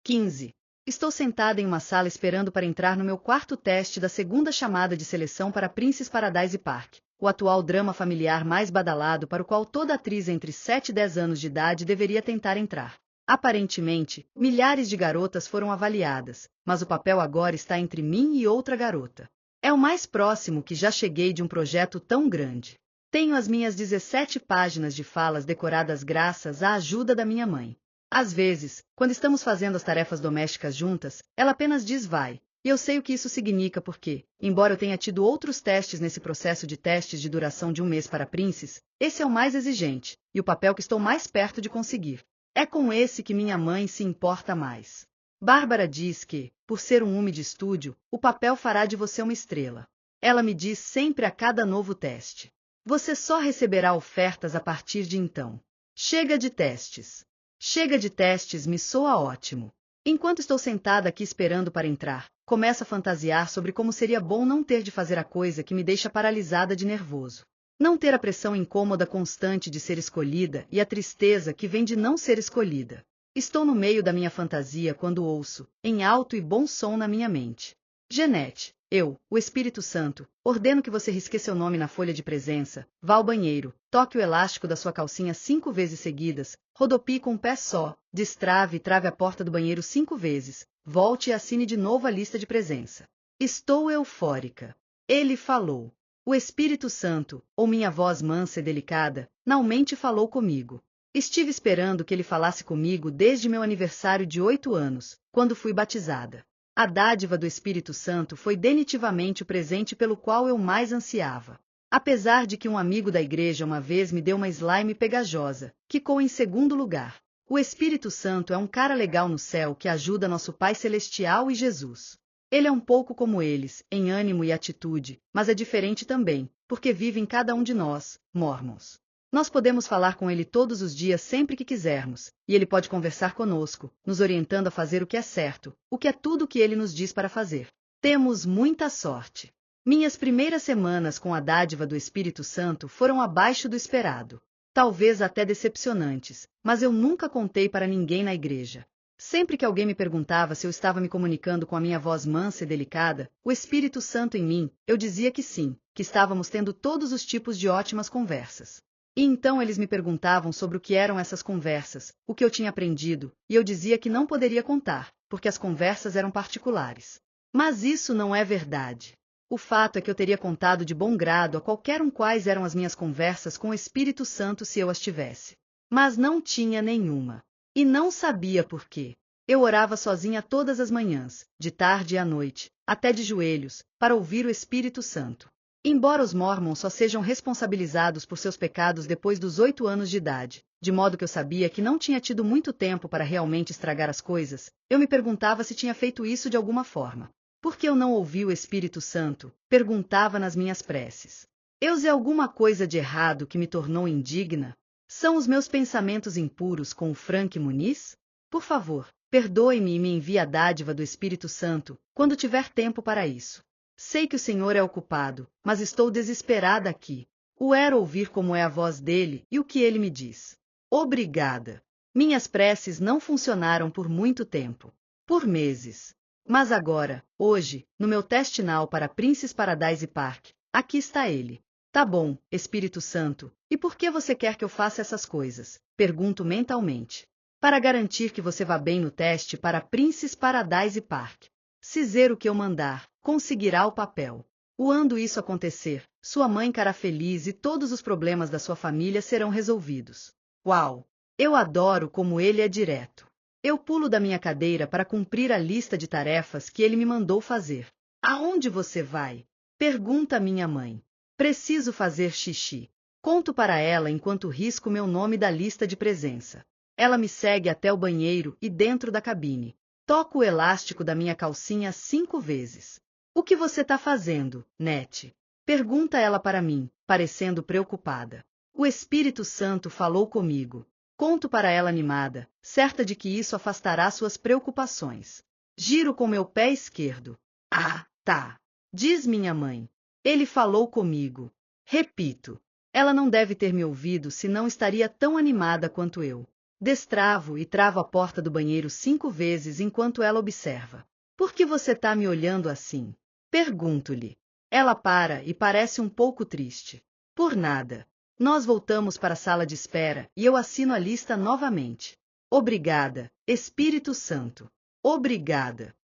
15. Estou sentada em uma sala esperando para entrar no meu quarto teste da segunda chamada de seleção para Princess Paradise Park, o atual drama familiar mais badalado para o qual toda atriz entre 7 e 10 anos de idade deveria tentar entrar. Aparentemente, milhares de garotas foram avaliadas, mas o papel agora está entre mim e outra garota. É o mais próximo que já cheguei de um projeto tão grande. Tenho as minhas 17 páginas de falas decoradas graças à ajuda da minha mãe. Às vezes, quando estamos fazendo as tarefas domésticas juntas, ela apenas diz vai, e eu sei o que isso significa porque, embora eu tenha tido outros testes nesse processo de testes de duração de um mês para Princess, esse é o mais exigente, e o papel que estou mais perto de conseguir. É com esse que minha mãe se importa mais. Bárbara diz que, por ser um homem de estúdio, o papel fará de você uma estrela. Ela me diz sempre a cada novo teste. Você só receberá ofertas a partir de então. Chega de testes. Chega de testes me soa ótimo. Enquanto estou sentada aqui esperando para entrar, começo a fantasiar sobre como seria bom não ter de fazer a coisa que me deixa paralisada de nervoso. Não ter a pressão incômoda constante de ser escolhida e a tristeza que vem de não ser escolhida. Estou no meio da minha fantasia quando ouço, em alto e bom som na minha mente. Jeanette, eu, o Espírito Santo, ordeno que você risque seu nome na folha de presença, vá ao banheiro, toque o elástico da sua calcinha 5 vezes seguidas, rodopie com um pé só, destrave e trave a porta do banheiro 5 vezes, volte e assine de novo a lista de presença. Estou eufórica. Ele falou. O Espírito Santo, ou minha voz mansa e delicada, finalmente falou comigo. Estive esperando que ele falasse comigo desde meu aniversário de 8 anos, quando fui batizada. A dádiva do Espírito Santo foi definitivamente o presente pelo qual eu mais ansiava. Apesar de que um amigo da igreja uma vez me deu uma slime pegajosa, ficou em segundo lugar. O Espírito Santo é um cara legal no céu que ajuda nosso Pai Celestial e Jesus. Ele é um pouco como eles, em ânimo e atitude, mas é diferente também, porque vive em cada um de nós, mormons. Nós podemos falar com ele todos os dias sempre que quisermos, e ele pode conversar conosco, nos orientando a fazer o que é certo, o que é tudo o que ele nos diz para fazer. Temos muita sorte. Minhas primeiras semanas com a dádiva do Espírito Santo foram abaixo do esperado. Talvez até decepcionantes, mas eu nunca contei para ninguém na igreja. Sempre que alguém me perguntava se eu estava me comunicando com a minha voz mansa e delicada, o Espírito Santo em mim, eu dizia que sim, que estávamos tendo todos os tipos de ótimas conversas. E então eles me perguntavam sobre o que eram essas conversas, o que eu tinha aprendido, e eu dizia que não poderia contar, porque as conversas eram particulares. Mas isso não é verdade. O fato é que eu teria contado de bom grado a qualquer um quais eram as minhas conversas com o Espírito Santo se eu as tivesse. Mas não tinha nenhuma. E não sabia por quê. Eu orava sozinha todas as manhãs, de tarde e à noite, até de joelhos, para ouvir o Espírito Santo. Embora os mormons só sejam responsabilizados por seus pecados depois dos 8 anos de idade, de modo que eu sabia que não tinha tido muito tempo para realmente estragar as coisas, eu me perguntava se tinha feito isso de alguma forma. Por que eu não ouvi o Espírito Santo? Perguntava nas minhas preces. Eu fiz alguma coisa de errado que me tornou indigna? São os meus pensamentos impuros com o Frank Muniz? Por favor, perdoe-me e me envie a dádiva do Espírito Santo, quando tiver tempo para isso. Sei que o Senhor é ocupado, mas estou desesperada aqui. O era ouvir como é a voz dele e o que ele me diz. Obrigada. Minhas preces não funcionaram por muito tempo. Por meses. Mas agora, hoje, no meu teste now para Princess Paradise Park, aqui está ele. Tá bom, Espírito Santo, e por que você quer que eu faça essas coisas? Pergunto mentalmente. Para garantir que você vá bem no teste para Princess Paradise Park. Se fizer o que eu mandar, conseguirá o papel. Quando isso acontecer, sua mãe ficará feliz e todos os problemas da sua família serão resolvidos. Uau! Eu adoro como ele é direto. Eu pulo da minha cadeira para cumprir a lista de tarefas que ele me mandou fazer. Aonde você vai? Pergunta minha mãe. Preciso fazer xixi. Conto para ela enquanto risco meu nome da lista de presença. Ela me segue até o banheiro e dentro da cabine. Toco o elástico da minha calcinha 5 vezes. O que você tá fazendo, Nete? Pergunta ela para mim, parecendo preocupada. O Espírito Santo falou comigo. Conto para ela animada, certa de que isso afastará suas preocupações. Giro com meu pé esquerdo. Ah, tá. Diz minha mãe. Ele falou comigo. Repito. Ela não deve ter me ouvido, senão estaria tão animada quanto eu. Destravo e travo a porta do banheiro 5 vezes enquanto ela observa. Por que você tá me olhando assim? Pergunto-lhe. Ela para e parece um pouco triste. Por nada. Nós voltamos para a sala de espera e eu assino a lista novamente. Obrigada, Espírito Santo. Obrigada.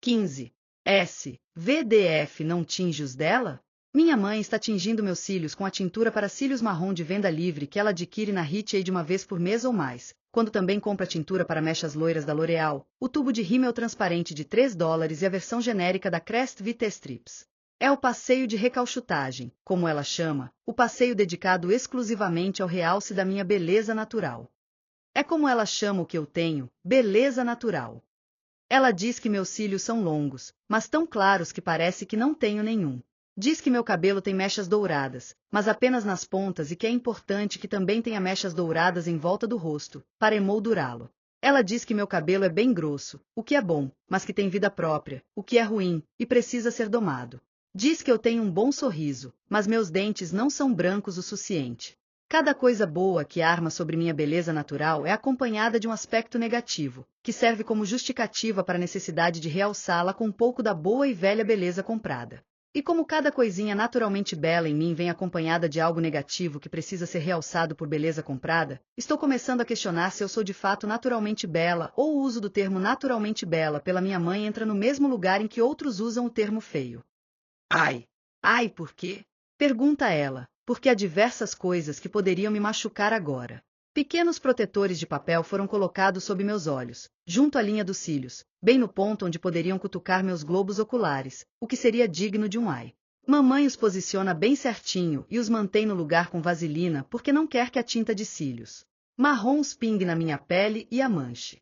15. VDF não tinge os dela? Minha mãe está tingindo meus cílios com a tintura para cílios marrom de venda livre que ela adquire na Rite Aid uma vez por mês ou mais, quando também compra tintura para mechas loiras da L'Oréal, o tubo de rímel transparente de $3 e a versão genérica da Crest VT Strips. É o passeio de recauchutagem, como ela chama, o passeio dedicado exclusivamente ao realce da minha beleza natural. É como ela chama o que eu tenho, beleza natural. Ela diz que meus cílios são longos, mas tão claros que parece que não tenho nenhum. Diz que meu cabelo tem mechas douradas, mas apenas nas pontas e que é importante que também tenha mechas douradas em volta do rosto, para emoldurá-lo. Ela diz que meu cabelo é bem grosso, o que é bom, mas que tem vida própria, o que é ruim, e precisa ser domado. Diz que eu tenho um bom sorriso, mas meus dentes não são brancos o suficiente. Cada coisa boa que arma sobre minha beleza natural é acompanhada de um aspecto negativo, que serve como justificativa para a necessidade de realçá-la com um pouco da boa e velha beleza comprada. E como cada coisinha naturalmente bela em mim vem acompanhada de algo negativo que precisa ser realçado por beleza comprada, estou começando a questionar se eu sou de fato naturalmente bela ou o uso do termo naturalmente bela pela minha mãe entra no mesmo lugar em que outros usam o termo feio. Ai! Ai, por quê? Pergunta ela, porque há diversas coisas que poderiam me machucar agora. Pequenos protetores de papel foram colocados sob meus olhos, junto à linha dos cílios, bem no ponto onde poderiam cutucar meus globos oculares, o que seria digno de um ai. Mamãe os posiciona bem certinho e os mantém no lugar com vaselina porque não quer que a tinta de cílios marrons pingue na minha pele e a manche.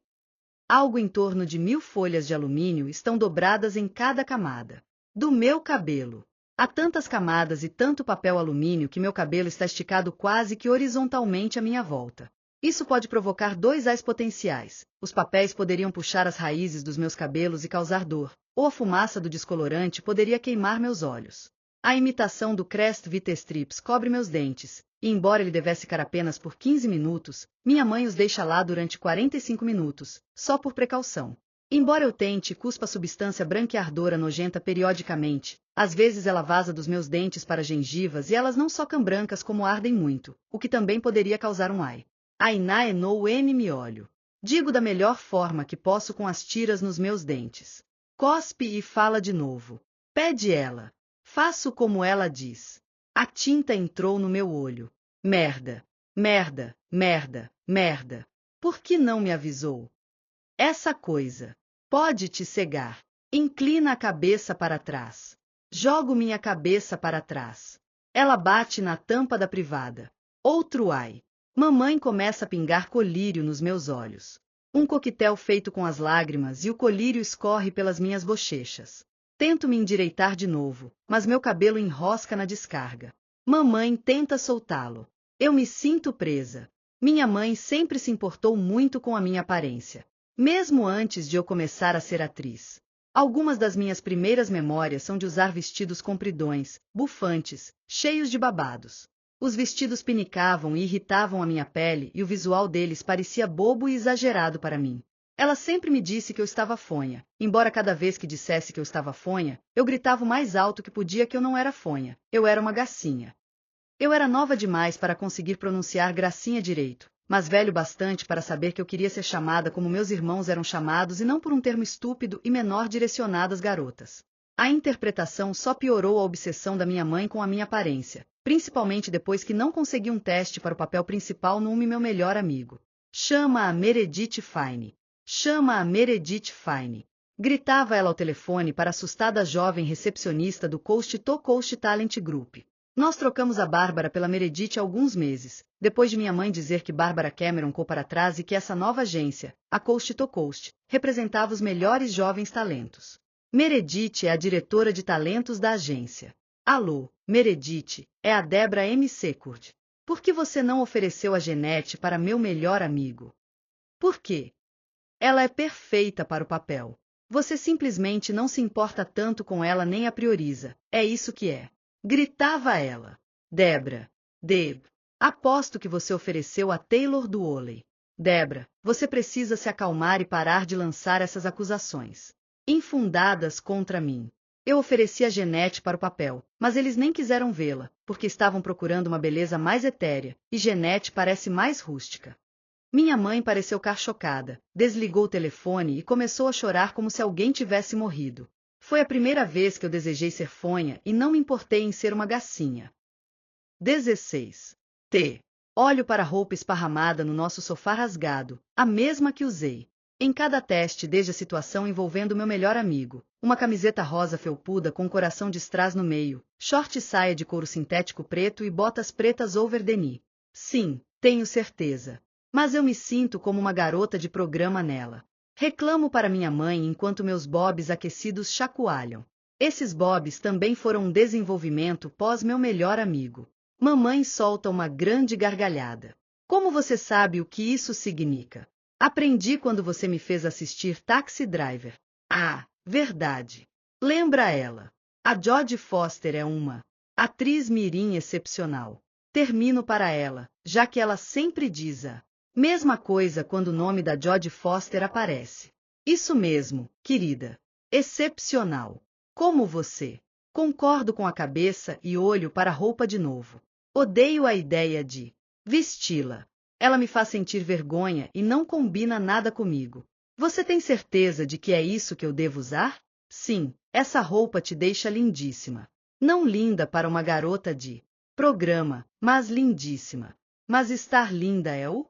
Algo em torno de 1000 folhas de alumínio estão dobradas em cada camada do meu cabelo. Há tantas camadas e tanto papel alumínio que meu cabelo está esticado quase que horizontalmente à minha volta. Isso pode provocar 2 ais potenciais. Os papéis poderiam puxar as raízes dos meus cabelos e causar dor, ou a fumaça do descolorante poderia queimar meus olhos. A imitação do Crest VT Strips cobre meus dentes, e embora ele devesse ficar apenas por 15 minutos, minha mãe os deixa lá durante 45 minutos, só por precaução. Embora eu tente e cuspa substância branqueadora nojenta periodicamente, às vezes ela vaza dos meus dentes para gengivas e elas não só ficam brancas como ardem muito, o que também poderia causar um ai. Ainá no me olho. Digo da melhor forma que posso com as tiras nos meus dentes. Cospe e fala de novo. Pede ela. Faço como ela diz. A tinta entrou no meu olho. Merda. Merda, merda, merda. Por que não me avisou? Essa coisa pode te cegar. Inclina a cabeça para trás. Jogo minha cabeça para trás. Ela bate na tampa da privada. Outro ai. Mamãe começa a pingar colírio nos meus olhos. Um coquetel feito com as lágrimas e o colírio escorre pelas minhas bochechas. Tento me endireitar de novo, mas meu cabelo enrosca na descarga. Mamãe tenta soltá-lo. Eu me sinto presa. Minha mãe sempre se importou muito com a minha aparência, mesmo antes de eu começar a ser atriz. Algumas das minhas primeiras memórias são de usar vestidos compridões, bufantes, cheios de babados. Os vestidos pinicavam e irritavam a minha pele e o visual deles parecia bobo e exagerado para mim. Ela sempre me disse que eu estava fonha, embora cada vez que dissesse que eu estava fonha, eu gritava o mais alto que podia que eu não era fonha, eu era uma gacinha. Eu era nova demais para conseguir pronunciar gracinha direito, mas velho bastante para saber que eu queria ser chamada como meus irmãos eram chamados e não por um termo estúpido e menor direcionado às garotas. A interpretação só piorou a obsessão da minha mãe com a minha aparência, principalmente depois que não consegui um teste para o papel principal no Meu Melhor Amigo. Chama a Meredith Fine. Chama a Meredith Fine. Gritava ela ao telefone para a assustada jovem recepcionista do Coast to Coast Talent Group. Nós trocamos a Bárbara pela Meredith há alguns meses, depois de minha mãe dizer que Bárbara Cameron ficou para trás e que essa nova agência, a Coast to Coast, representava os melhores jovens talentos. Meredith é a diretora de talentos da agência. Alô, Meredith, é a Debra M. Secord. Por que você não ofereceu a Jeanette para meu melhor amigo? Por quê? Ela é perfeita para o papel. Você simplesmente não se importa tanto com ela nem a prioriza, é isso que é. Gritava ela. Debra. Deb. Aposto que você ofereceu a Taylor do Oley. Débora, você precisa se acalmar e parar de lançar essas acusações infundadas contra mim. Eu ofereci a Jeanette para o papel, mas eles nem quiseram vê-la, porque estavam procurando uma beleza mais etérea, e Jeanette parece mais rústica. Minha mãe pareceu ficar chocada, desligou o telefone e começou a chorar como se alguém tivesse morrido. Foi a primeira vez que eu desejei ser fonha e não me importei em ser uma gacinha. 16. Olho para a roupa esparramada no nosso sofá rasgado, a mesma que usei em cada teste desde a situação envolvendo meu melhor amigo, uma camiseta rosa felpuda com um coração de strass no meio, short e saia de couro sintético preto e botas pretas over the knee. Sim, tenho certeza. Mas eu me sinto como uma garota de programa nela. Reclamo para minha mãe enquanto meus bobs aquecidos chacoalham. Esses bobs também foram um desenvolvimento pós meu melhor amigo. Mamãe solta uma grande gargalhada. Como você sabe o que isso significa? Aprendi quando você me fez assistir Taxi Driver. Ah, verdade. Lembra ela. A Jodie Foster é uma atriz mirim excepcional. Termino para ela, já que ela sempre diz a mesma coisa quando o nome da Jodie Foster aparece. Isso mesmo, querida. Excepcional. Como você. Concordo com a cabeça e olho para a roupa de novo. Odeio a ideia de vesti-la. Ela me faz sentir vergonha e não combina nada comigo. Você tem certeza de que é isso que eu devo usar? Sim, essa roupa te deixa lindíssima. Não linda para uma garota de programa, mas lindíssima. Mas estar linda é o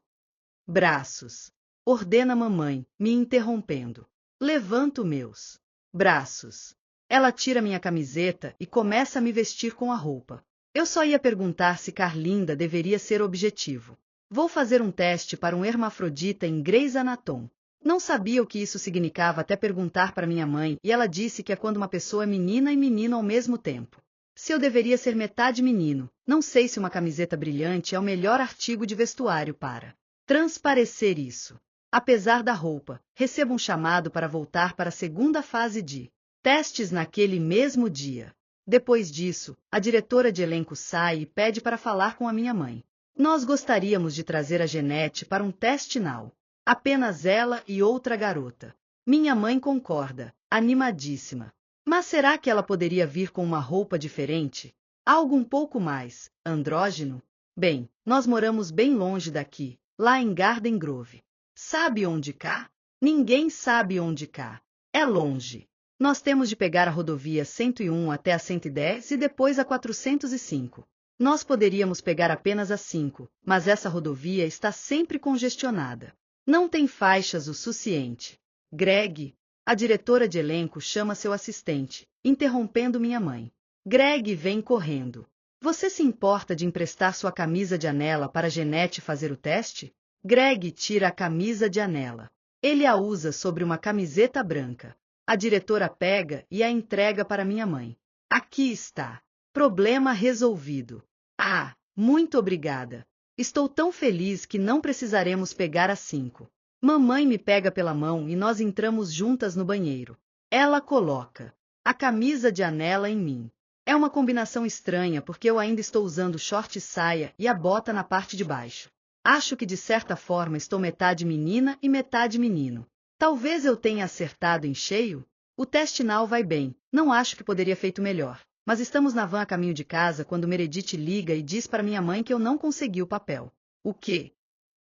braços. Ordena mamãe, me interrompendo. Levanto meus braços. Ela tira minha camiseta e começa a me vestir com a roupa. Eu só ia perguntar se Carlinda deveria ser objetivo. Vou fazer um teste para um hermafrodita em Grey's Anatomy. Não sabia o que isso significava até perguntar para minha mãe, e ela disse que é quando uma pessoa é menina e menino ao mesmo tempo. Se eu deveria ser metade menino, não sei se uma camiseta brilhante é o melhor artigo de vestuário para transparecer isso. Apesar da roupa, recebo um chamado para voltar para a segunda fase de testes naquele mesmo dia. Depois disso, a diretora de elenco sai e pede para falar com a minha mãe. Nós gostaríamos de trazer a Jeanette para um teste now. Apenas ela e outra garota. Minha mãe concorda, animadíssima. Mas será que ela poderia vir com uma roupa diferente? Algo um pouco mais andrógeno? Bem, nós moramos bem longe daqui, lá em Garden Grove. Sabe onde cá? Ninguém sabe onde cá. É longe. Nós temos de pegar a rodovia 101 até a 110 e depois a 405. Nós poderíamos pegar apenas a 5, mas essa rodovia está sempre congestionada. Não tem faixas o suficiente. Greg, a diretora de elenco chama seu assistente, interrompendo minha mãe. Greg vem correndo. Você se importa de emprestar sua camisa de Anela para Jeanette fazer o teste? Greg tira a camisa de Anela. Ele a usa sobre uma camiseta branca. A diretora pega e a entrega para minha mãe. Aqui está. Problema resolvido. Ah, muito obrigada. Estou tão feliz que não precisaremos pegar a 5. Mamãe me pega pela mão e nós entramos juntas no banheiro. Ela coloca a camisa de Anela em mim. É uma combinação estranha porque eu ainda estou usando short e saia e a bota na parte de baixo. Acho que de certa forma estou metade menina e metade menino. Talvez eu tenha acertado em cheio? O teste now vai bem, não acho que poderia feito melhor. Mas estamos na van a caminho de casa quando Meredith liga e diz para minha mãe que eu não consegui o papel. O quê?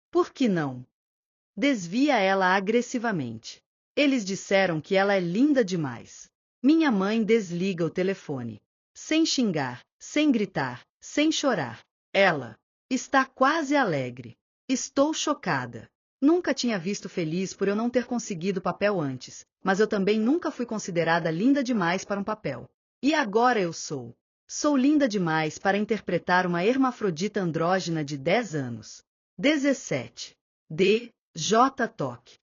Por que não? Desvia ela agressivamente. Eles disseram que ela é linda demais. Minha mãe desliga o telefone. Sem xingar, sem gritar, sem chorar. Ela está quase alegre. Estou chocada. Nunca tinha visto feliz por eu não ter conseguido o papel antes, mas eu também nunca fui considerada linda demais para um papel. E agora eu sou. Sou linda demais para interpretar uma hermafrodita andrógina de 10 anos. 17. J. Toque.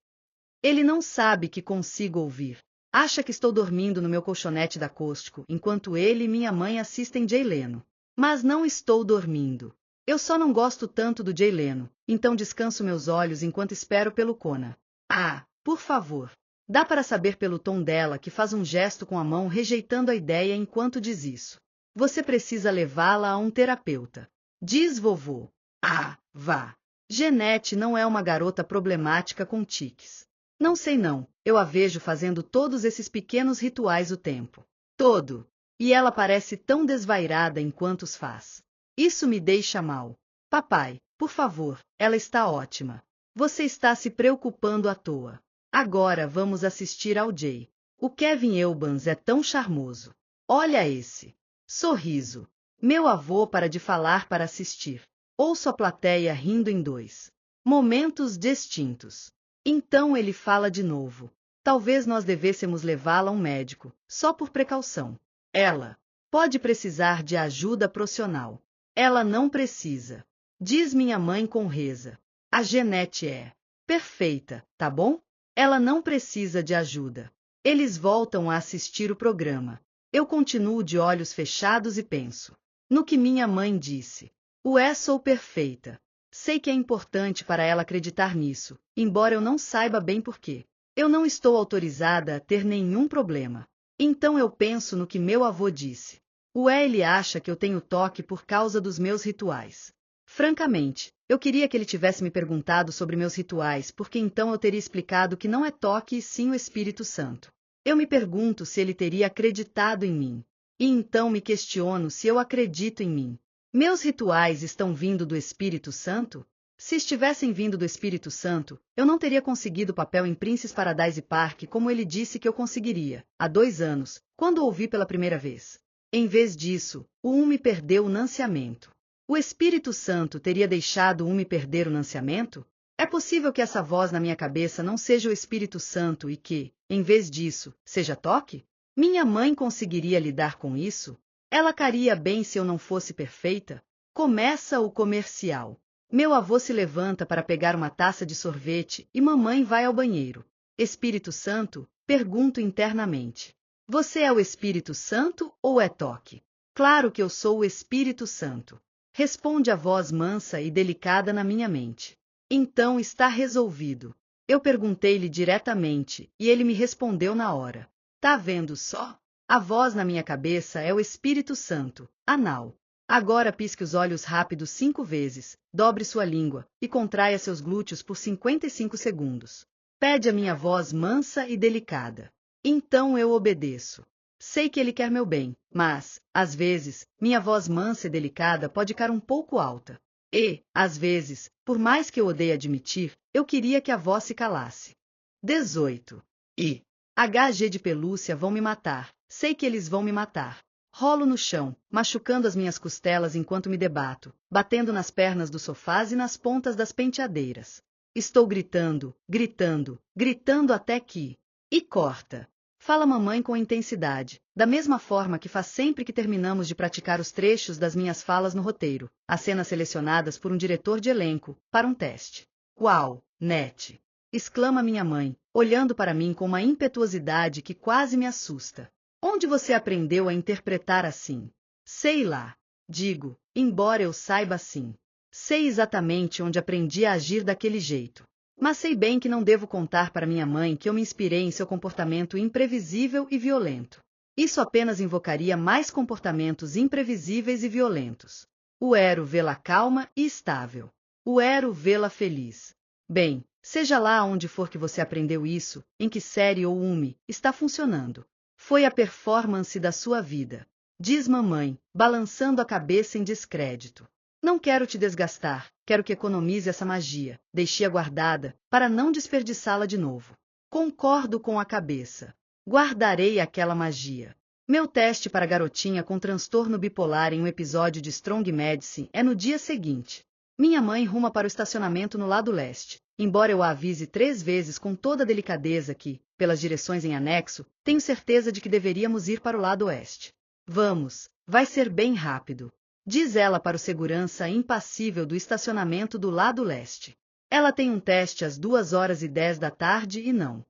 Ele não sabe que consigo ouvir. Acha que estou dormindo no meu colchonete da acústico, enquanto ele e minha mãe assistem Jay Leno. Mas não estou dormindo. Eu só não gosto tanto do Jay Leno, então descanso meus olhos enquanto espero pelo Conan. Ah, por favor. Dá para saber pelo tom dela que faz um gesto com a mão rejeitando a ideia enquanto diz isso. Você precisa levá-la a um terapeuta. Diz vovô. Ah, vá. Jeanette não é uma garota problemática com tiques. Não sei não, eu a vejo fazendo todos esses pequenos rituais o tempo todo. E ela parece tão desvairada enquanto os faz. Isso me deixa mal. Papai, por favor, ela está ótima. Você está se preocupando à toa. Agora vamos assistir ao Jay. O Kevin Eubans é tão charmoso. Olha esse sorriso. Meu avô para de falar para assistir. Ouço a plateia rindo em dois momentos distintos. Então ele fala de novo. Talvez nós devêssemos levá-la a um médico, só por precaução. Ela pode precisar de ajuda profissional. Ela não precisa. Diz minha mãe com reza. A Jeanette é perfeita, tá bom? Ela não precisa de ajuda. Eles voltam a assistir o programa. Eu continuo de olhos fechados e penso no que minha mãe disse. Sou perfeita. Sei que é importante para ela acreditar nisso, embora eu não saiba bem por quê. Eu não estou autorizada a ter nenhum problema. Então eu penso no que meu avô disse. Ele acha que eu tenho toque por causa dos meus rituais. Francamente, eu queria que ele tivesse me perguntado sobre meus rituais, porque então eu teria explicado que não é toque e sim o Espírito Santo. Eu me pergunto se ele teria acreditado em mim. E então me questiono se eu acredito em mim. Meus rituais estão vindo do Espírito Santo? Se estivessem vindo do Espírito Santo, eu não teria conseguido o papel em Princess Paradise Park como ele disse que eu conseguiria, há 2 anos, quando o ouvi pela primeira vez. Em vez disso, o me perdeu o nanciamento. O Espírito Santo teria deixado o me perder o nanciamento? É possível que essa voz na minha cabeça não seja o Espírito Santo e que, em vez disso, seja toque? Minha mãe conseguiria lidar com isso? Ela caria bem se eu não fosse perfeita? Começa o comercial. Meu avô se levanta para pegar uma taça de sorvete e mamãe vai ao banheiro. Espírito Santo? Pergunto internamente. Você é o Espírito Santo ou é toque? Claro que eu sou o Espírito Santo. Responde a voz mansa e delicada na minha mente. Então está resolvido. Eu perguntei-lhe diretamente e ele me respondeu na hora. Tá vendo só? A voz na minha cabeça é o Espírito Santo, anal. Agora pisque os olhos rápidos 5 vezes, dobre sua língua e contraia seus glúteos por 55 segundos. Pede a minha voz mansa e delicada. Então eu obedeço. Sei que ele quer meu bem, mas, às vezes, minha voz mansa e delicada pode ficar um pouco alta. E, às vezes, por mais que eu odeie admitir, eu queria que a voz se calasse. 18. HG de pelúcia vão me matar. Sei que eles vão me matar. Rolo no chão, machucando as minhas costelas enquanto me debato, batendo nas pernas dos sofás e nas pontas das penteadeiras. Estou gritando, gritando, gritando até que... E corta. Fala mamãe com intensidade, da mesma forma que faz sempre que terminamos de praticar os trechos das minhas falas no roteiro, as cenas selecionadas por um diretor de elenco, para um teste. Uau, Net! Exclama minha mãe, olhando para mim com uma impetuosidade que quase me assusta. Onde você aprendeu a interpretar assim? Sei lá. Digo, embora eu saiba sim. Sei exatamente onde aprendi a agir daquele jeito. Mas sei bem que não devo contar para minha mãe que eu me inspirei em seu comportamento imprevisível e violento. Isso apenas invocaria mais comportamentos imprevisíveis e violentos. Quero vê-la calma e estável. Quero vê-la feliz. Bem, seja lá onde for que você aprendeu isso, em que série ou está funcionando. Foi a performance da sua vida. Diz mamãe, balançando a cabeça em descrédito. Não quero te desgastar, quero que economize essa magia, deixe-a guardada, para não desperdiçá-la de novo. Concordo com a cabeça. Guardarei aquela magia. Meu teste para garotinha com transtorno bipolar em um episódio de Strong Medicine é no dia seguinte. Minha mãe ruma para o estacionamento no lado leste, embora eu a avise 3 vezes com toda a delicadeza que, pelas direções em anexo, tenho certeza de que deveríamos ir para o lado oeste. Vamos, vai ser bem rápido, diz ela para o segurança impassível do estacionamento do lado leste. Ela tem um teste às 2h10 da tarde e não.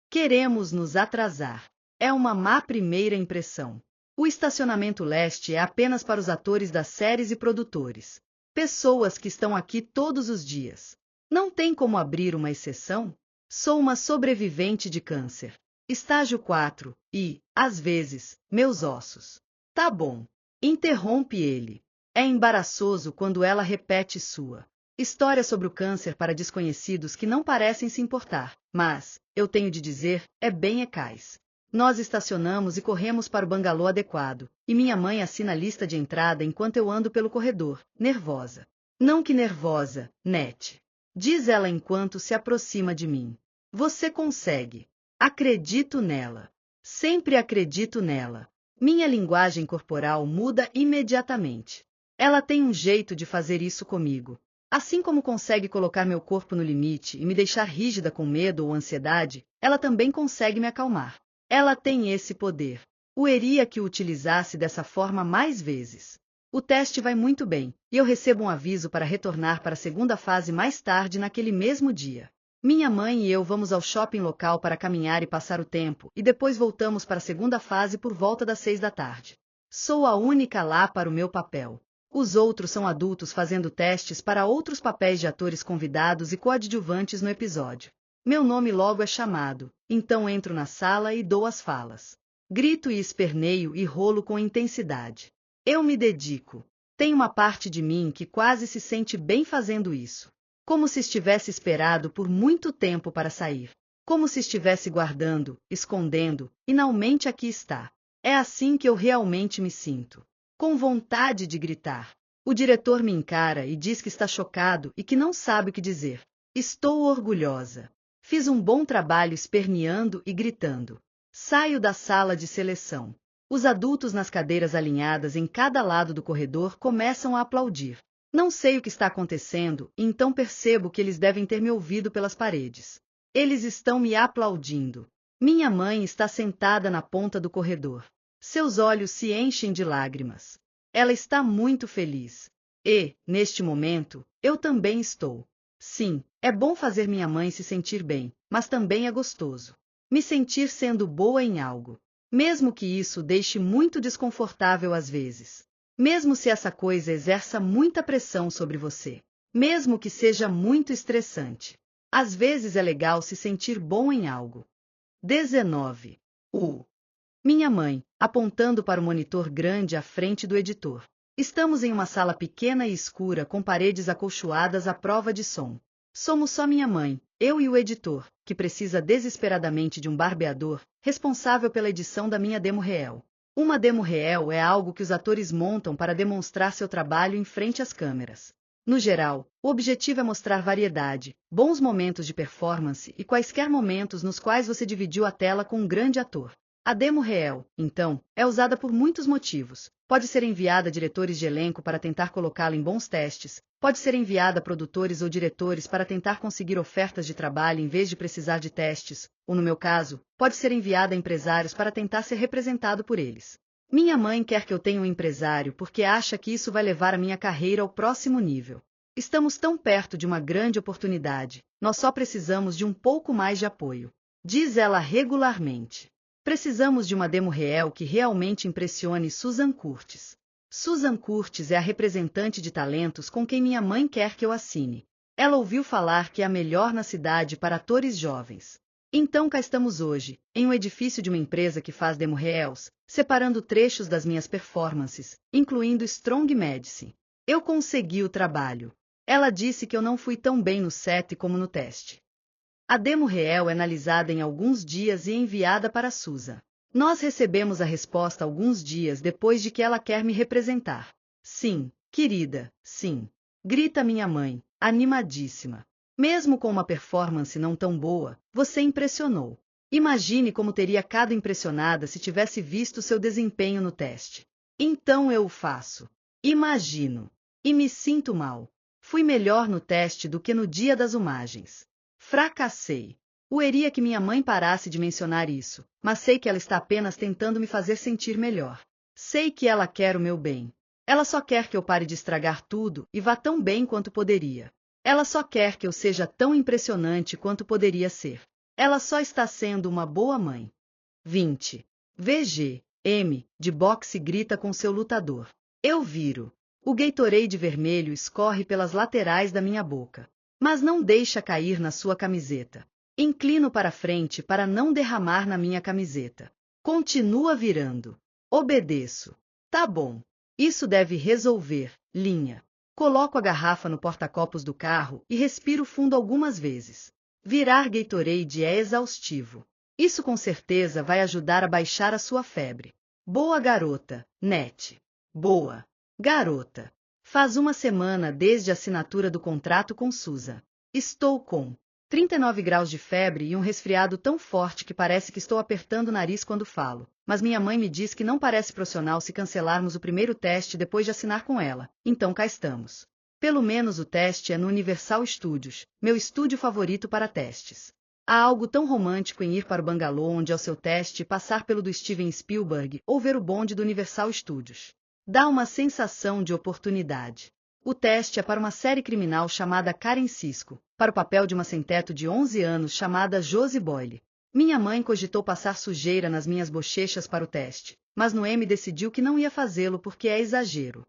Queremos nos atrasar. É uma má primeira impressão. O estacionamento leste é apenas para os atores das séries e produtores. Pessoas que estão aqui todos os dias. Não tem como abrir uma exceção? Sou uma sobrevivente de câncer. Estágio 4, e, às vezes, meus ossos. Tá bom. Interrompe ele. É embaraçoso quando ela repete sua História sobre o câncer para desconhecidos que não parecem se importar, mas, eu tenho de dizer, é bem eficaz. Nós estacionamos e corremos para o bangalô adequado, e minha mãe assina a lista de entrada enquanto eu ando pelo corredor, nervosa. Não que nervosa, Net. Diz ela enquanto se aproxima de mim. Você consegue. Acredito nela. Sempre acredito nela. Minha linguagem corporal muda imediatamente. Ela tem um jeito de fazer isso comigo. Assim como consegue colocar meu corpo no limite e me deixar rígida com medo ou ansiedade, ela também consegue me acalmar. Ela tem esse poder. Ueria que o utilizasse dessa forma mais vezes. O teste vai muito bem, e eu recebo um aviso para retornar para a segunda fase mais tarde naquele mesmo dia. Minha mãe e eu vamos ao shopping local para caminhar e passar o tempo, e depois voltamos para a segunda fase por volta das 6 da tarde. Sou a única lá para o meu papel. Os outros são adultos fazendo testes para outros papéis de atores convidados e coadjuvantes no episódio. Meu nome logo é chamado, então entro na sala e dou as falas. Grito e esperneio e rolo com intensidade. Eu me dedico. Tem uma parte de mim que quase se sente bem fazendo isso. Como se estivesse esperado por muito tempo para sair. Como se estivesse guardando, escondendo, e finalmente aqui está. É assim que eu realmente me sinto. Com vontade de gritar. O diretor me encara e diz que está chocado e que não sabe o que dizer. Estou orgulhosa. Fiz um bom trabalho esperneando e gritando. Saio da sala de seleção. Os adultos nas cadeiras alinhadas em cada lado do corredor começam a aplaudir. Não sei o que está acontecendo, e então percebo que eles devem ter me ouvido pelas paredes. Eles estão me aplaudindo. Minha mãe está sentada na ponta do corredor. Seus olhos se enchem de lágrimas. Ela está muito feliz. E, neste momento, eu também estou. Sim, é bom fazer minha mãe se sentir bem, mas também é gostoso. Me sentir sendo boa em algo. Mesmo que isso deixe muito desconfortável às vezes. Mesmo se essa coisa exerça muita pressão sobre você. Mesmo que seja muito estressante. Às vezes é legal se sentir bom em algo. 19. Minha mãe, apontando para o monitor grande à frente do editor. Estamos em uma sala pequena e escura com paredes acolchoadas à prova de som. Somos só minha mãe, eu e o editor, que precisa desesperadamente de um barbeador, responsável pela edição da minha demo reel. Uma demo reel é algo que os atores montam para demonstrar seu trabalho em frente às câmeras. No geral, o objetivo é mostrar variedade, bons momentos de performance e quaisquer momentos nos quais você dividiu a tela com um grande ator. A demo reel, então, é usada por muitos motivos. Pode ser enviada a diretores de elenco para tentar colocá-la em bons testes, pode ser enviada a produtores ou diretores para tentar conseguir ofertas de trabalho em vez de precisar de testes, ou no meu caso, pode ser enviada a empresários para tentar ser representado por eles. Minha mãe quer que eu tenha um empresário porque acha que isso vai levar a minha carreira ao próximo nível. Estamos tão perto de uma grande oportunidade, nós só precisamos de um pouco mais de apoio. Diz ela regularmente. Precisamos de uma demo reel que realmente impressione Susan Curtis. Susan Curtis é a representante de talentos com quem minha mãe quer que eu assine. Ela ouviu falar que é a melhor na cidade para atores jovens. Então cá estamos hoje, em um edifício de uma empresa que faz demo reels, separando trechos das minhas performances, incluindo Strong Medicine. Eu consegui o trabalho. Ela disse que eu não fui tão bem no set como no teste. A demo reel é analisada em alguns dias e enviada para Susan. Nós recebemos a resposta alguns dias depois de que ela quer me representar. Sim, querida, sim. Grita minha mãe, animadíssima. Mesmo com uma performance não tão boa, você impressionou. Imagine como teria ficado impressionada se tivesse visto seu desempenho no teste. Então eu o faço. Imagino. E me sinto mal. Fui melhor no teste do que no dia das filmagens. Fracassei. Ueria que minha mãe parasse de mencionar isso, mas sei que ela está apenas tentando me fazer sentir melhor. Sei que ela quer o meu bem. Ela só quer que eu pare de estragar tudo e vá tão bem quanto poderia. Ela só quer que eu seja tão impressionante quanto poderia ser. Ela só está sendo uma boa mãe. 20. VG. M. De boxe grita com seu lutador. Eu viro. O Gatorade vermelho escorre pelas laterais da minha boca. Mas não deixa cair na sua camiseta. Inclino para frente para não derramar na minha camiseta. Continua virando. Obedeço. Tá bom. Isso deve resolver, linha. Coloco a garrafa no porta-copos do carro e respiro fundo algumas vezes. Virar Gatorade é exaustivo. Isso com certeza vai ajudar a baixar a sua febre. Boa garota, Net. Boa garota. Faz uma semana desde a assinatura do contrato com Susan. Estou com 39 graus de febre e um resfriado tão forte que parece que estou apertando o nariz quando falo. Mas minha mãe me diz que não parece profissional se cancelarmos o primeiro teste depois de assinar com ela. Então cá estamos. Pelo menos o teste é no Universal Studios, meu estúdio favorito para testes. Há algo tão romântico em ir para o bangalô onde é o seu teste e passar pelo do Steven Spielberg ou ver o bonde do Universal Studios. Dá uma sensação de oportunidade. O teste é para uma série criminal chamada Karen Cisco, para o papel de uma sem-teto de 11 anos chamada Josie Boyle. Minha mãe cogitou passar sujeira nas minhas bochechas para o teste, mas Noemi decidiu que não ia fazê-lo porque é exagero.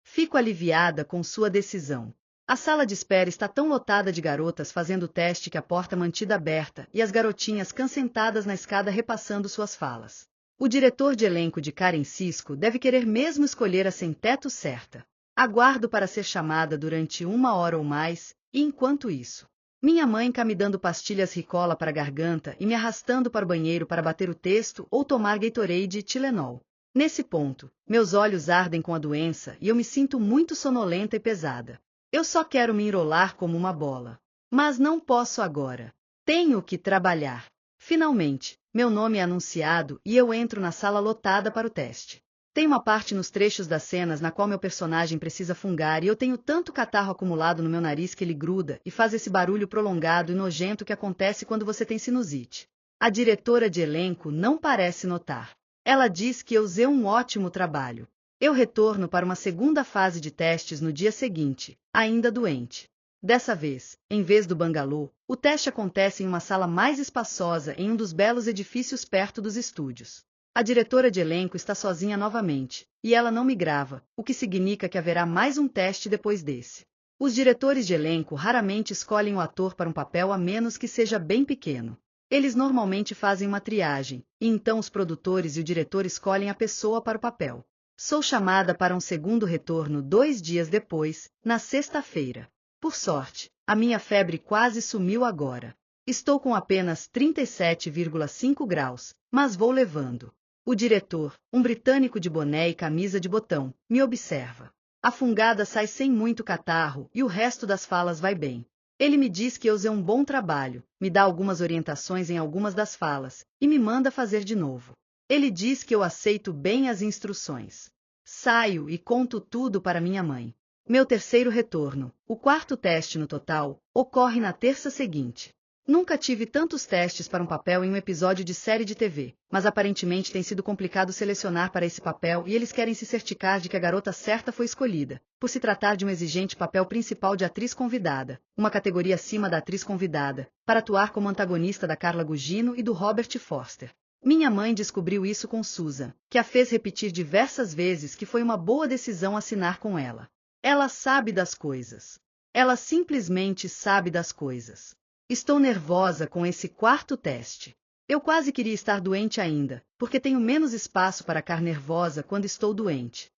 Fico aliviada com sua decisão. A sala de espera está tão lotada de garotas fazendo o teste que a porta mantida aberta e as garotinhas sentadas na escada repassando suas falas. O diretor de elenco de Karen Cisco deve querer mesmo escolher a sem-teto certa. Aguardo para ser chamada durante 1 hora ou mais, e enquanto isso, minha mãe cá me dando pastilhas Ricola para a garganta e me arrastando para o banheiro para bater o texto ou tomar Gatorade e Tilenol. Nesse ponto, meus olhos ardem com a doença e eu me sinto muito sonolenta e pesada. Eu só quero me enrolar como uma bola. Mas não posso agora. Tenho que trabalhar. Finalmente, meu nome é anunciado e eu entro na sala lotada para o teste. Tem uma parte nos trechos das cenas na qual meu personagem precisa fungar e eu tenho tanto catarro acumulado no meu nariz que ele gruda e faz esse barulho prolongado e nojento que acontece quando você tem sinusite. A diretora de elenco não parece notar. Ela diz que eu usei um ótimo trabalho. Eu retorno para uma segunda fase de testes no dia seguinte, ainda doente. Dessa vez, em vez do bangalô, o teste acontece em uma sala mais espaçosa em um dos belos edifícios perto dos estúdios. A diretora de elenco está sozinha novamente, e ela não me grava, o que significa que haverá mais um teste depois desse. Os diretores de elenco raramente escolhem o ator para um papel a menos que seja bem pequeno. Eles normalmente fazem uma triagem, e então os produtores e o diretor escolhem a pessoa para o papel. Sou chamada para um segundo retorno 2 dias depois, na sexta-feira. Por sorte, a minha febre quase sumiu agora. Estou com apenas 37,5 graus, mas vou levando. O diretor, um britânico de boné e camisa de botão, me observa. A fungada sai sem muito catarro e o resto das falas vai bem. Ele me diz que eu usei um bom trabalho, me dá algumas orientações em algumas das falas, e me manda fazer de novo. Ele diz que eu aceito bem as instruções. Saio e conto tudo para minha mãe. Meu terceiro retorno, o quarto teste no total, ocorre na terça seguinte. Nunca tive tantos testes para um papel em um episódio de série de TV, mas aparentemente tem sido complicado selecionar para esse papel e eles querem se certificar de que a garota certa foi escolhida, por se tratar de um exigente papel principal de atriz convidada, uma categoria acima da atriz convidada, para atuar como antagonista da Carla Gugino e do Robert Forster. Minha mãe descobriu isso com Susan, que a fez repetir diversas vezes que foi uma boa decisão assinar com ela. Ela sabe das coisas. Ela simplesmente sabe das coisas. Estou nervosa com esse quarto teste. Eu quase queria estar doente ainda, porque tenho menos espaço para ficar nervosa quando estou doente.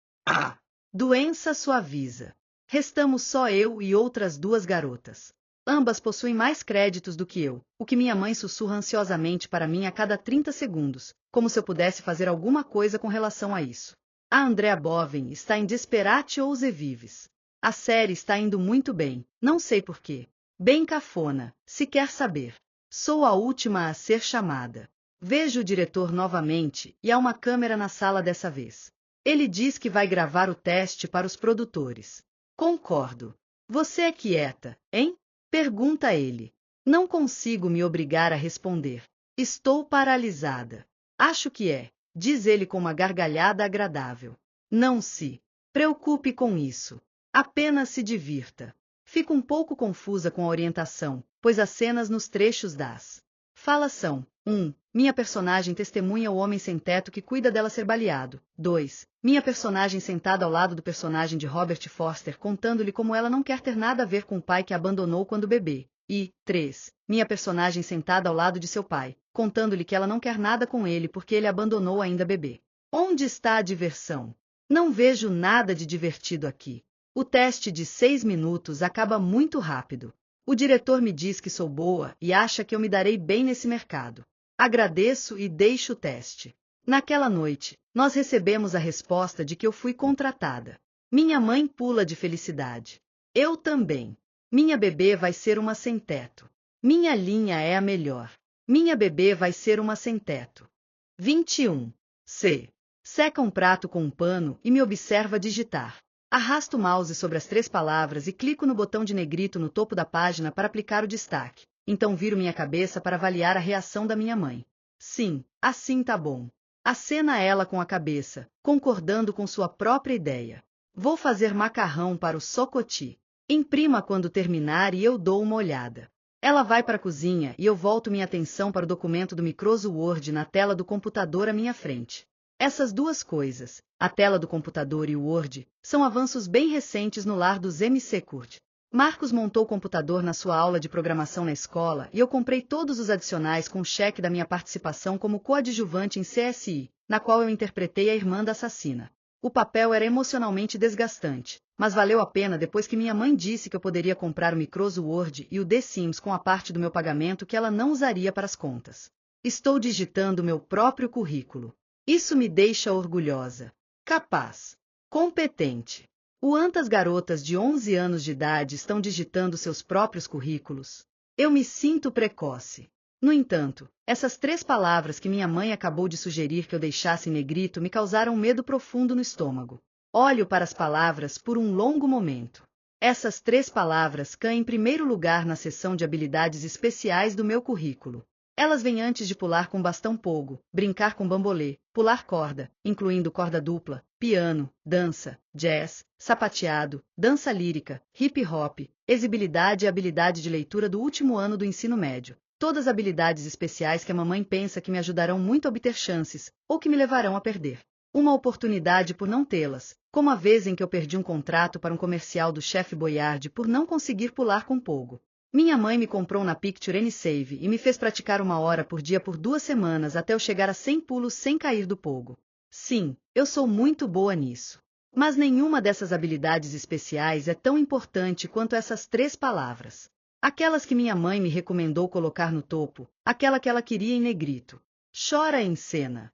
Doença suaviza. Restamos só eu e outras 2 garotas. Ambas possuem mais créditos do que eu, o que minha mãe sussurra ansiosamente para mim a cada 30 segundos, como se eu pudesse fazer alguma coisa com relação a isso. A Andrea Boven está em Desperate ou Ze Vives. A série está indo muito bem, não sei porquê. Bem cafona, se quer saber. Sou a última a ser chamada. Vejo o diretor novamente e há uma câmera na sala dessa vez. Ele diz que vai gravar o teste para os produtores. Concordo. Você é quieta, hein? Pergunta ele. Não consigo me obrigar a responder. Estou paralisada. Acho que é, diz ele com uma gargalhada agradável. Não se preocupe com isso. Apenas se divirta. Fico um pouco confusa com a orientação, pois as cenas nos trechos das falas são: 1. Minha personagem testemunha o homem sem teto que cuida dela ser baleado. 2. Minha personagem sentada ao lado do personagem de Robert Forster contando-lhe como ela não quer ter nada a ver com o pai que a abandonou quando bebê. E 3. Minha personagem sentada ao lado de seu pai, contando-lhe que ela não quer nada com ele porque ele a abandonou ainda bebê. Onde está a diversão? Não vejo nada de divertido aqui. O teste de 6 minutos acaba muito rápido. O diretor me diz que sou boa e acha que eu me darei bem nesse mercado. Agradeço e deixo o teste. Naquela noite, nós recebemos a resposta de que eu fui contratada. Minha mãe pula de felicidade. Eu também. Minha bebê vai ser uma sem-teto. Minha linha é a melhor. Minha bebê vai ser uma sem-teto. 21. C. Seca um prato com um pano e me observa digitar. Arrasto o mouse sobre as 3 palavras e clico no botão de negrito no topo da página para aplicar o destaque. Então viro minha cabeça para avaliar a reação da minha mãe. Sim, assim tá bom. Acena ela com a cabeça, concordando com sua própria ideia. Vou fazer macarrão para o Socoti. Imprima quando terminar e eu dou uma olhada. Ela vai para a cozinha e eu volto minha atenção para o documento do Microsoft Word na tela do computador à minha frente. Essas duas coisas, a tela do computador e o Word, são avanços bem recentes no lar dos MC-Curd. Marcos montou o computador na sua aula de programação na escola e eu comprei todos os adicionais com o cheque da minha participação como coadjuvante em CSI, na qual eu interpretei a irmã da assassina. O papel era emocionalmente desgastante, mas valeu a pena depois que minha mãe disse que eu poderia comprar o Microsoft Word e o The Sims com a parte do meu pagamento que ela não usaria para as contas. Estou digitando meu próprio currículo. Isso me deixa orgulhosa, capaz, competente. Quantas garotas de 11 anos de idade estão digitando seus próprios currículos? Eu me sinto precoce. No entanto, essas 3 palavras que minha mãe acabou de sugerir que eu deixasse em negrito me causaram um medo profundo no estômago. Olho para as palavras por um longo momento. Essas 3 palavras caem em primeiro lugar na seção de habilidades especiais do meu currículo. Elas vêm antes de pular com bastão pogo, brincar com bambolê, pular corda, incluindo corda dupla, piano, dança, jazz, sapateado, dança lírica, hip-hop, exibilidade e habilidade de leitura do último ano do ensino médio. Todas habilidades especiais que a mamãe pensa que me ajudarão muito a obter chances, ou que me levarão a perder uma oportunidade por não tê-las, como a vez em que eu perdi um contrato para um comercial do Chef Boyardee por não conseguir pular com pogo. Minha mãe me comprou na Picture and Save e me fez praticar 1 hora por dia por 2 semanas até eu chegar a 100 pulos sem cair do pogo. Sim, eu sou muito boa nisso. Mas nenhuma dessas habilidades especiais é tão importante quanto essas 3 palavras. Aquelas que minha mãe me recomendou colocar no topo, aquela que ela queria em negrito. Chora em cena.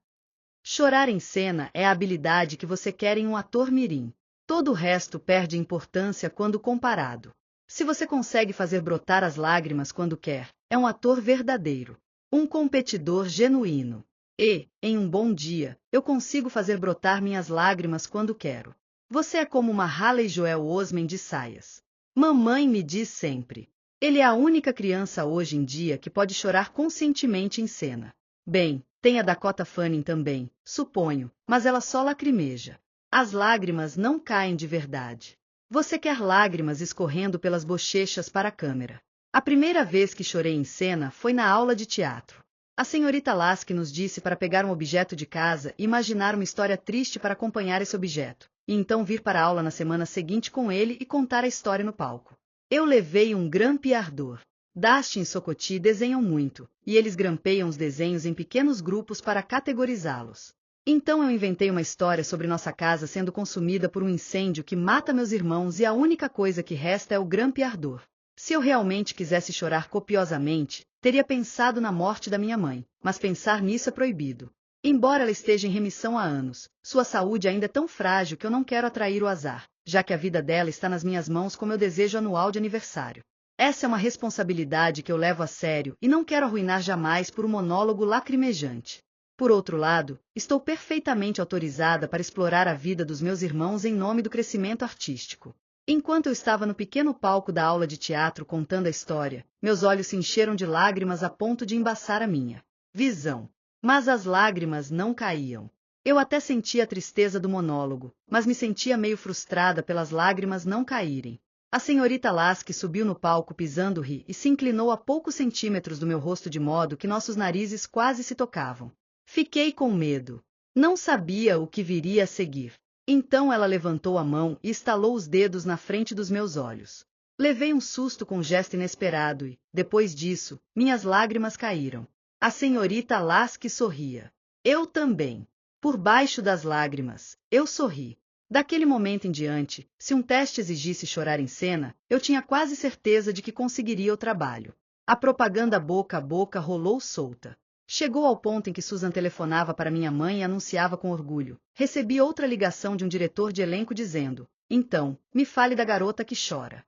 Chorar em cena é a habilidade que você quer em um ator mirim. Todo o resto perde importância quando comparado. Se você consegue fazer brotar as lágrimas quando quer, é um ator verdadeiro. Um competidor genuíno. E, em um bom dia, eu consigo fazer brotar minhas lágrimas quando quero. Você é como uma Haley Joel Osment de saias. Mamãe me diz sempre. Ele é a única criança hoje em dia que pode chorar conscientemente em cena. Bem, tem a Dakota Fanning também, suponho, mas ela só lacrimeja. As lágrimas não caem de verdade. Você quer lágrimas escorrendo pelas bochechas para a câmera. A primeira vez que chorei em cena foi na aula de teatro. A senhorita Lasky nos disse para pegar um objeto de casa e imaginar uma história triste para acompanhar esse objeto, e então vir para a aula na semana seguinte com ele e contar a história no palco. Eu levei um grampeador. Dustin e Socoti desenham muito, e eles grampeiam os desenhos em pequenos grupos para categorizá-los. Então eu inventei uma história sobre nossa casa sendo consumida por um incêndio que mata meus irmãos e a única coisa que resta é o grampeador. Se eu realmente quisesse chorar copiosamente, teria pensado na morte da minha mãe, mas pensar nisso é proibido. Embora ela esteja em remissão há anos, sua saúde ainda é tão frágil que eu não quero atrair o azar, já que a vida dela está nas minhas mãos com meu desejo anual de aniversário. Essa é uma responsabilidade que eu levo a sério e não quero arruinar jamais por um monólogo lacrimejante. Por outro lado, estou perfeitamente autorizada para explorar a vida dos meus irmãos em nome do crescimento artístico. Enquanto eu estava no pequeno palco da aula de teatro contando a história, meus olhos se encheram de lágrimas a ponto de embaçar a minha visão. Mas as lágrimas não caíam. Eu até sentia a tristeza do monólogo, mas me sentia meio frustrada pelas lágrimas não caírem. A senhorita Lasky subiu no palco pisando-ri e se inclinou a poucos centímetros do meu rosto de modo que nossos narizes quase se tocavam. Fiquei com medo. Não sabia o que viria a seguir. Então ela levantou a mão e estalou os dedos na frente dos meus olhos. Levei um susto com um gesto inesperado e, depois disso, minhas lágrimas caíram. A senhorita Lasky sorria. Eu também. Por baixo das lágrimas, eu sorri. Daquele momento em diante, se um teste exigisse chorar em cena, eu tinha quase certeza de que conseguiria o trabalho. A propaganda boca a boca rolou solta. Chegou ao ponto em que Susan telefonava para minha mãe e anunciava com orgulho. Recebi outra ligação de um diretor de elenco dizendo: então, me fale da garota que chora.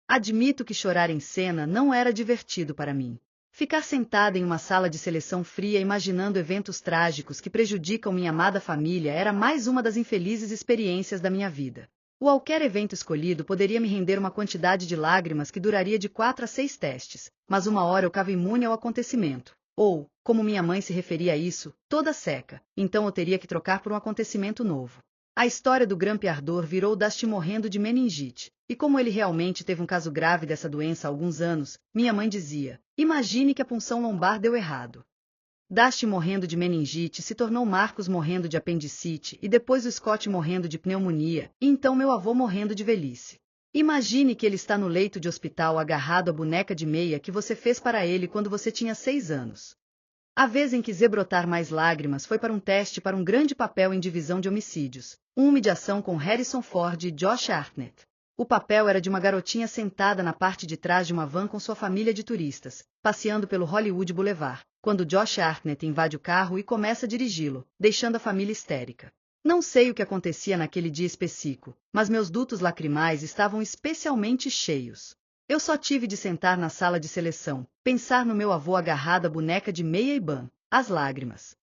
Admito que chorar em cena não era divertido para mim. Ficar sentada em uma sala de seleção fria imaginando eventos trágicos que prejudicam minha amada família era mais uma das infelizes experiências da minha vida. Qualquer evento escolhido poderia me render uma quantidade de lágrimas que duraria de 4 a 6 testes, mas uma hora eu ficava imune ao acontecimento. Ou, como minha mãe se referia a isso, toda seca, então eu teria que trocar por um acontecimento novo. A história do grampeador virou Dusty morrendo de meningite, e como ele realmente teve um caso grave dessa doença há alguns anos, minha mãe dizia: imagine que a punção lombar deu errado. Dusty morrendo de meningite se tornou Marcos morrendo de apendicite e depois o Scott morrendo de pneumonia, e então meu avô morrendo de velhice. Imagine que ele está no leito de hospital agarrado à boneca de meia que você fez para ele quando você tinha 6 anos. A vez em quis brotar mais lágrimas foi para um teste para um grande papel em Divisão de Homicídios, uma de ação com Harrison Ford e Josh Hartnett. O papel era de uma garotinha sentada na parte de trás de uma van com sua família de turistas, passeando pelo Hollywood Boulevard, quando Josh Hartnett invade o carro e começa a dirigi-lo, deixando a família histérica. Não sei o que acontecia naquele dia específico, mas meus dutos lacrimais estavam especialmente cheios. Eu só tive de sentar na sala de seleção, pensar no meu avô agarrado à boneca de meia e ban. As lágrimas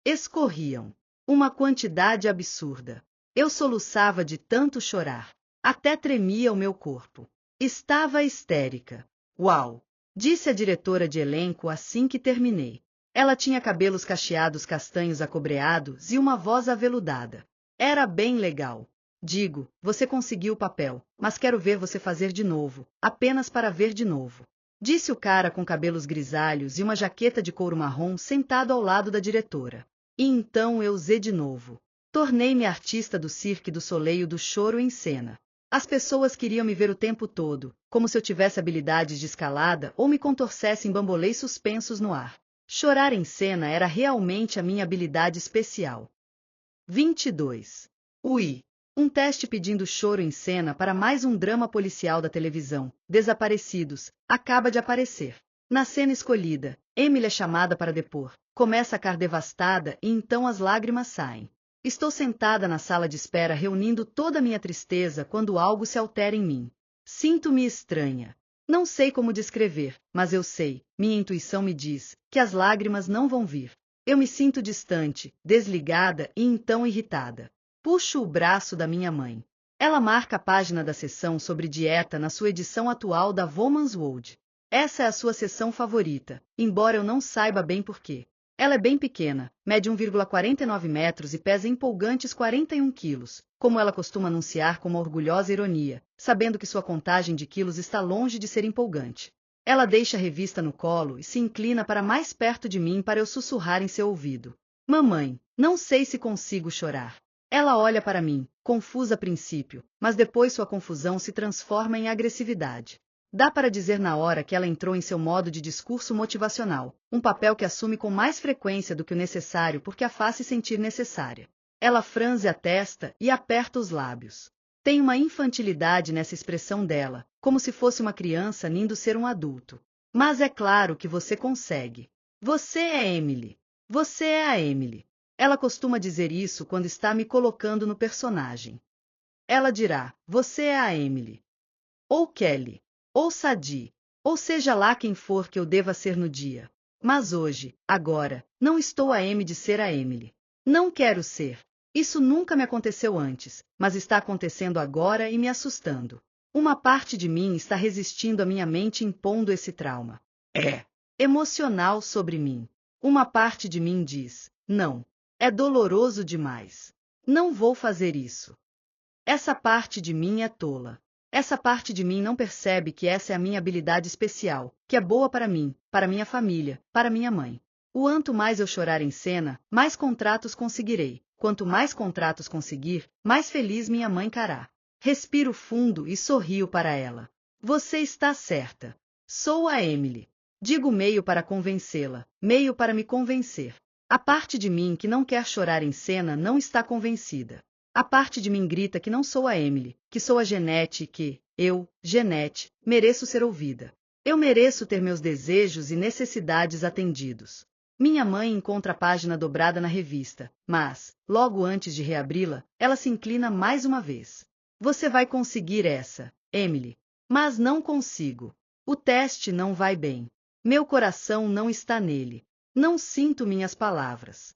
escorriam. Uma quantidade absurda. Eu soluçava de tanto chorar. Até tremia o meu corpo. Estava histérica. Uau! Disse a diretora de elenco assim que terminei. Ela tinha cabelos cacheados castanhos acobreados e uma voz aveludada. Era bem legal. Digo, você conseguiu o papel, mas quero ver você fazer de novo, apenas para ver de novo. Disse o cara com cabelos grisalhos e uma jaqueta de couro marrom sentado ao lado da diretora. E então eu usei de novo. Tornei-me artista do Cirque du Soleil do choro em cena. As pessoas queriam me ver o tempo todo, como se eu tivesse habilidades de escalada ou me contorcesse em bambolês suspensos no ar. Chorar em cena era realmente a minha habilidade especial. 22. Ui! Um teste pedindo choro em cena para mais um drama policial da televisão, Desaparecidos, acaba de aparecer. Na cena escolhida, Emily é chamada para depor, começa a ficar devastada e então as lágrimas saem. Estou sentada na sala de espera reunindo toda a minha tristeza quando algo se altera em mim. Sinto-me estranha. Não sei como descrever, mas eu sei, minha intuição me diz, que as lágrimas não vão vir. Eu me sinto distante, desligada e então irritada. Puxo o braço da minha mãe. Ela marca a página da seção sobre dieta na sua edição atual da Woman's World. Essa é a sua seção favorita, embora eu não saiba bem porquê. Ela é bem pequena, mede 1,49 metros e pesa empolgantes 41 quilos, como ela costuma anunciar com uma orgulhosa ironia, sabendo que sua contagem de quilos está longe de ser empolgante. Ela deixa a revista no colo e se inclina para mais perto de mim para eu sussurrar em seu ouvido. Mamãe, não sei se consigo chorar. Ela olha para mim, confusa a princípio, mas depois sua confusão se transforma em agressividade. Dá para dizer na hora que ela entrou em seu modo de discurso motivacional, um papel que assume com mais frequência do que o necessário porque a faz se sentir necessária. Ela franze a testa e aperta os lábios. Tem uma infantilidade nessa expressão dela, como se fosse uma criança indo ser um adulto. Mas é claro que você consegue. Você é Emily. Você é a Emily. Ela costuma dizer isso quando está me colocando no personagem. Ela dirá, você é a Emily. Ou Kelly. Ou Sadie. Ou seja lá quem for que eu deva ser no dia. Mas hoje, agora, não estou a Emily de ser a Emily. Não quero ser. Isso nunca me aconteceu antes, mas está acontecendo agora e me assustando. Uma parte de mim está resistindo à minha mente impondo esse trauma. É emocional sobre mim. Uma parte de mim diz, não. É doloroso demais. Não vou fazer isso. Essa parte de mim é tola. Essa parte de mim não percebe que essa é a minha habilidade especial, que é boa para mim, para minha família, para minha mãe. Quanto mais eu chorar em cena, mais contratos conseguirei. Quanto mais contratos conseguir, mais feliz minha mãe cará. Respiro fundo e sorrio para ela. Você está certa. Sou a Emily. Digo meio para convencê-la, meio para me convencer. A parte de mim que não quer chorar em cena não está convencida. A parte de mim grita que não sou a Emily, que sou a Jeanette e que, eu, Jeanette, mereço ser ouvida. Eu mereço ter meus desejos e necessidades atendidos. Minha mãe encontra a página dobrada na revista, mas, logo antes de reabri-la, ela se inclina mais uma vez. Você vai conseguir essa, Emily. Mas não consigo. O teste não vai bem. Meu coração não está nele. Não sinto minhas palavras.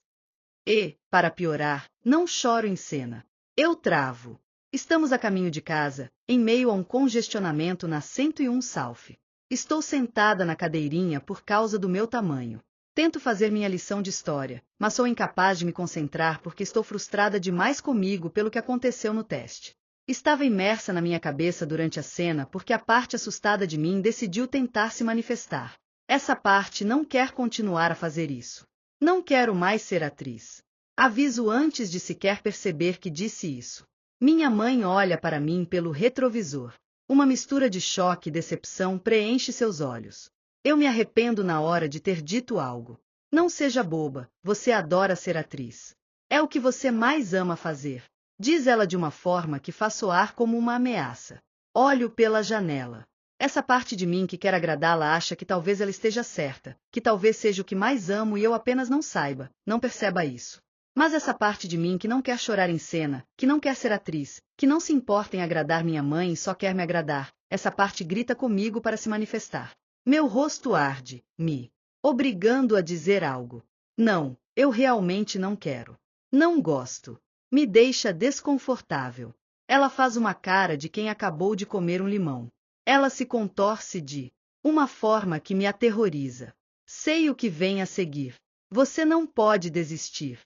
E, para piorar, não choro em cena. Eu travo. Estamos a caminho de casa, em meio a um congestionamento na 101 South. Estou sentada na cadeirinha por causa do meu tamanho. Tento fazer minha lição de história, mas sou incapaz de me concentrar porque estou frustrada demais comigo pelo que aconteceu no teste. Estava imersa na minha cabeça durante a cena porque a parte assustada de mim decidiu tentar se manifestar. Essa parte não quer continuar a fazer isso. Não quero mais ser atriz. Aviso antes de sequer perceber que disse isso. Minha mãe olha para mim pelo retrovisor. Uma mistura de choque e decepção preenche seus olhos. Eu me arrependo na hora de ter dito algo. Não seja boba, você adora ser atriz. É o que você mais ama fazer. Diz ela de uma forma que faz soar como uma ameaça. Olho pela janela. Essa parte de mim que quer agradá-la acha que talvez ela esteja certa, que talvez seja o que mais amo e eu apenas não saiba, não perceba isso. Mas essa parte de mim que não quer chorar em cena, que não quer ser atriz, que não se importa em agradar minha mãe e só quer me agradar, essa parte grita comigo para se manifestar. Meu rosto arde, me obrigando a dizer algo. Não, eu realmente não quero. Não gosto. Me deixa desconfortável. Ela faz uma cara de quem acabou de comer um limão. Ela se contorce de uma forma que me aterroriza. Sei o que vem a seguir. Você não pode desistir.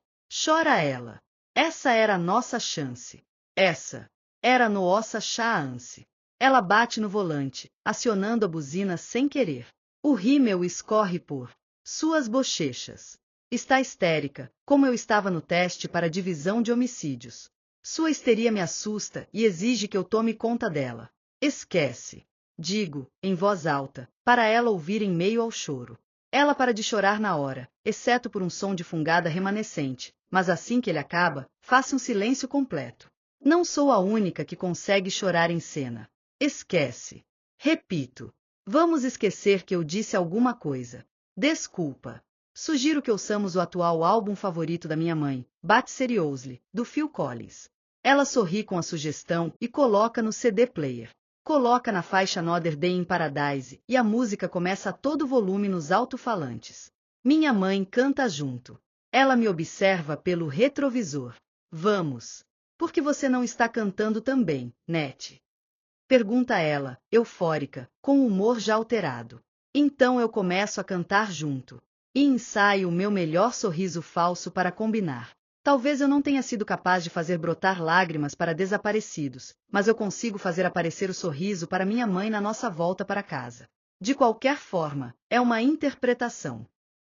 Chora ela. Essa era a nossa chance. Essa era nossa chance. Ela bate no volante, acionando a buzina sem querer. O rímel escorre por suas bochechas. Está histérica, como eu estava no teste para a divisão de homicídios. Sua histeria me assusta e exige que eu tome conta dela. Esquece. Digo, em voz alta, para ela ouvir em meio ao choro. Ela para de chorar na hora, exceto por um som de fungada remanescente, mas assim que ele acaba, faça um silêncio completo. Não sou a única que consegue chorar em cena. Esquece. Repito. Vamos esquecer que eu disse alguma coisa. Desculpa. Sugiro que ouçamos o atual álbum favorito da minha mãe, Bat Seriously, do Phil Collins. Ela sorri com a sugestão e coloca no CD player. Coloca na faixa Another Day in Paradise e a música começa a todo volume nos alto-falantes. Minha mãe canta junto. Ela me observa pelo retrovisor. Vamos. Por que você não está cantando também, Nete? Pergunta ela, eufórica, com o humor já alterado. Então eu começo a cantar junto. E ensaio o meu melhor sorriso falso para combinar. Talvez eu não tenha sido capaz de fazer brotar lágrimas para desaparecidos, mas eu consigo fazer aparecer o sorriso para minha mãe na nossa volta para casa. De qualquer forma, é uma interpretação.